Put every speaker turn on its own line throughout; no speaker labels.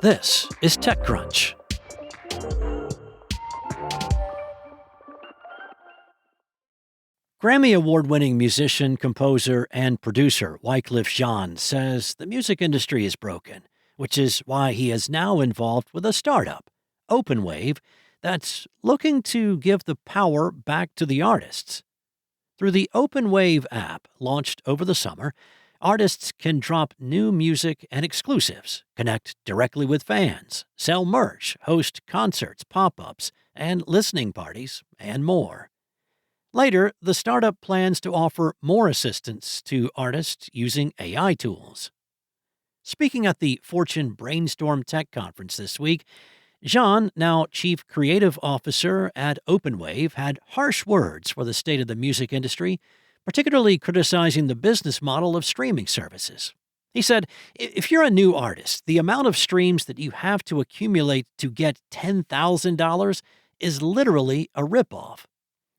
This is TechCrunch. Grammy Award-winning musician, composer, and producer Wyclef Jean says the music industry is broken, which is why he is now involved with a startup, OpenWave, that's looking to give the power back to the artists. Through the OpenWave app, launched over the summer, artists can drop new music and exclusives, connect directly with fans, sell merch, host concerts, pop-ups, and listening parties, and more. Later, the startup plans to offer more assistance to artists using AI tools. Speaking at the Fortune Brainstorm Tech Conference this week, Jean, now Chief Creative Officer at OpenWave, had harsh words for the state of the music industry, particularly criticizing the business model of streaming services. He said, if you're a new artist, the amount of streams that you have to accumulate to get $10,000 is literally a ripoff.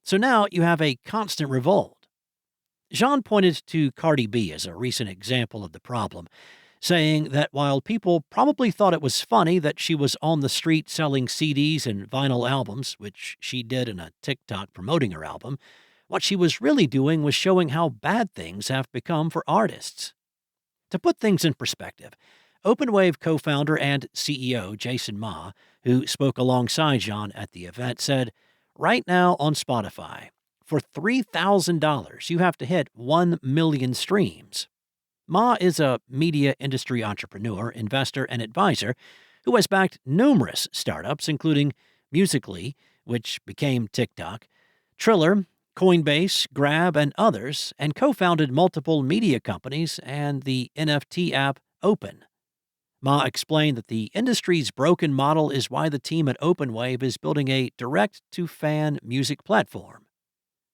So now you have a constant revolt. Jean pointed to Cardi B as a recent example of the problem, saying that while people probably thought it was funny that she was on the street selling CDs and vinyl albums, which she did in a TikTok promoting her album, what she was really doing was showing how bad things have become for artists. To put things in perspective, OpenWave co-founder and CEO Jason Ma, who spoke alongside Jean at the event, said, right now on Spotify, for $3,000, you have to hit 1 million streams. Ma is a media industry entrepreneur, investor, and advisor who has backed numerous startups, including Musical.ly, which became TikTok, Triller, Coinbase, Grab, and others, and co-founded multiple media companies and the NFT app Open. Ma explained that the industry's broken model is why the team at OpenWave is building a direct-to-fan music platform.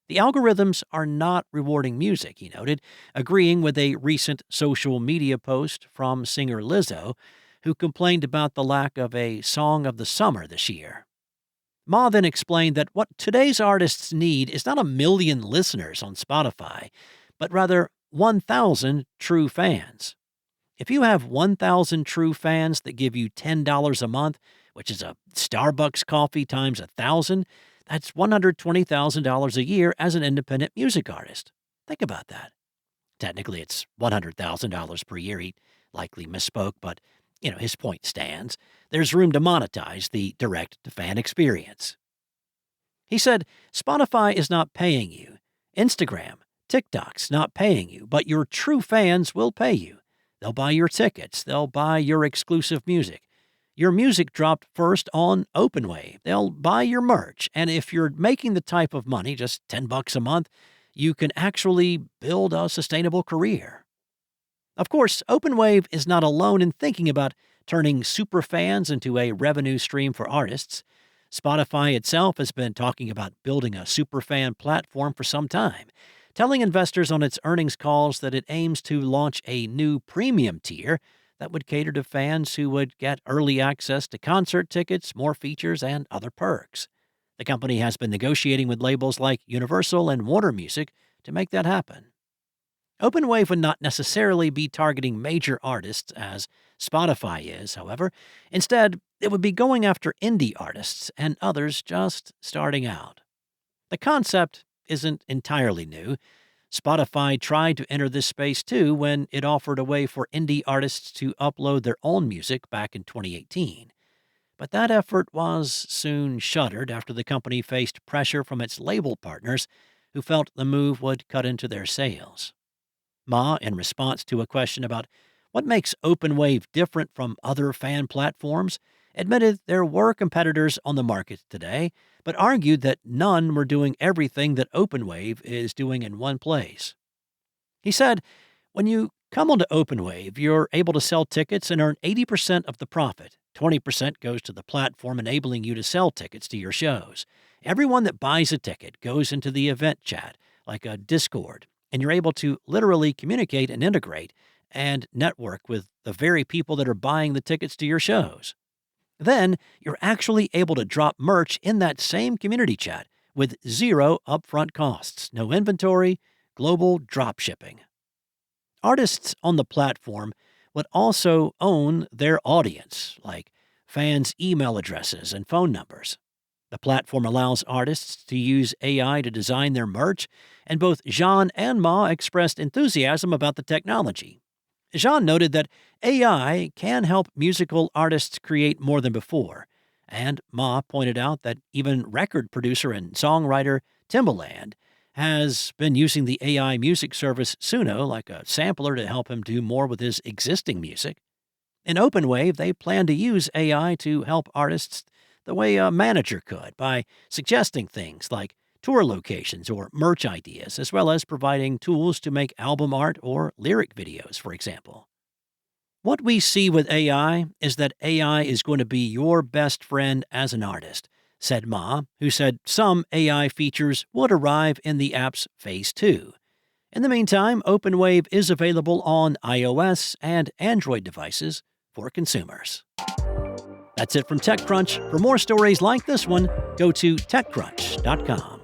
The algorithms are not rewarding music, he noted, agreeing with a recent social media post from singer Lizzo, who complained about the lack of a song of the summer this year. Ma then explained that what today's artists need is not 1 million listeners on Spotify, but rather 1,000 true fans. If you have 1,000 true fans that give you $10 a month, which is a Starbucks coffee times 1,000, that's $120,000 a year as an independent music artist. Think about that. Technically, it's $100,000 per year. He likely misspoke, but, his point stands. There's room to monetize the direct-to-fan experience. He said, Spotify is not paying you. Instagram, TikTok's not paying you, but your true fans will pay you. They'll buy your tickets. They'll buy your exclusive music. Your music dropped first on OpenWave. They'll buy your merch. And if you're making the type of money, just $10 a month, you can actually build a sustainable career. Of course, OpenWave is not alone in thinking about turning superfans into a revenue stream for artists. Spotify itself has been talking about building a superfan platform for some time, telling investors on its earnings calls that it aims to launch a new premium tier that would cater to fans who would get early access to concert tickets, more features, and other perks. The company has been negotiating with labels like Universal and Warner Music to make that happen. OpenWave would not necessarily be targeting major artists as Spotify is, however. Instead, it would be going after indie artists and others just starting out. The concept isn't entirely new. Spotify tried to enter this space too when it offered a way for indie artists to upload their own music back in 2018. But that effort was soon shuttered after the company faced pressure from its label partners who felt the move would cut into their sales. Ma, in response to a question about what makes OpenWave different from other fan platforms, admitted there were competitors on the market today, but argued that none were doing everything that OpenWave is doing in one place. He said, when you come onto OpenWave, you're able to sell tickets and earn 80% of the profit. 20% goes to the platform enabling you to sell tickets to your shows. Everyone that buys a ticket goes into the event chat, like a Discord, and you're able to literally communicate and integrate and network with the very people that are buying the tickets to your shows. Then you're actually able to drop merch in that same community chat with zero upfront costs, no inventory, global drop shipping. Artists on the platform would also own their audience, like fans' email addresses and phone numbers. The platform allows artists to use AI to design their merch, and both Jean and Ma expressed enthusiasm about the technology. Jean noted that AI can help musical artists create more than before, and Ma pointed out that even record producer and songwriter Timbaland has been using the AI music service Suno like a sampler to help him do more with his existing music. In OpenWave, they plan to use AI to help artists the way a manager could by suggesting things like tour locations or merch ideas, as well as providing tools to make album art or lyric videos, for example. What we see with AI is that AI is going to be your best friend as an artist, said Ma, who said some AI features would arrive in the app's Phase 2. In the meantime, OpenWave is available on iOS and Android devices for consumers. That's it from TechCrunch. For more stories like this one, go to TechCrunch.com.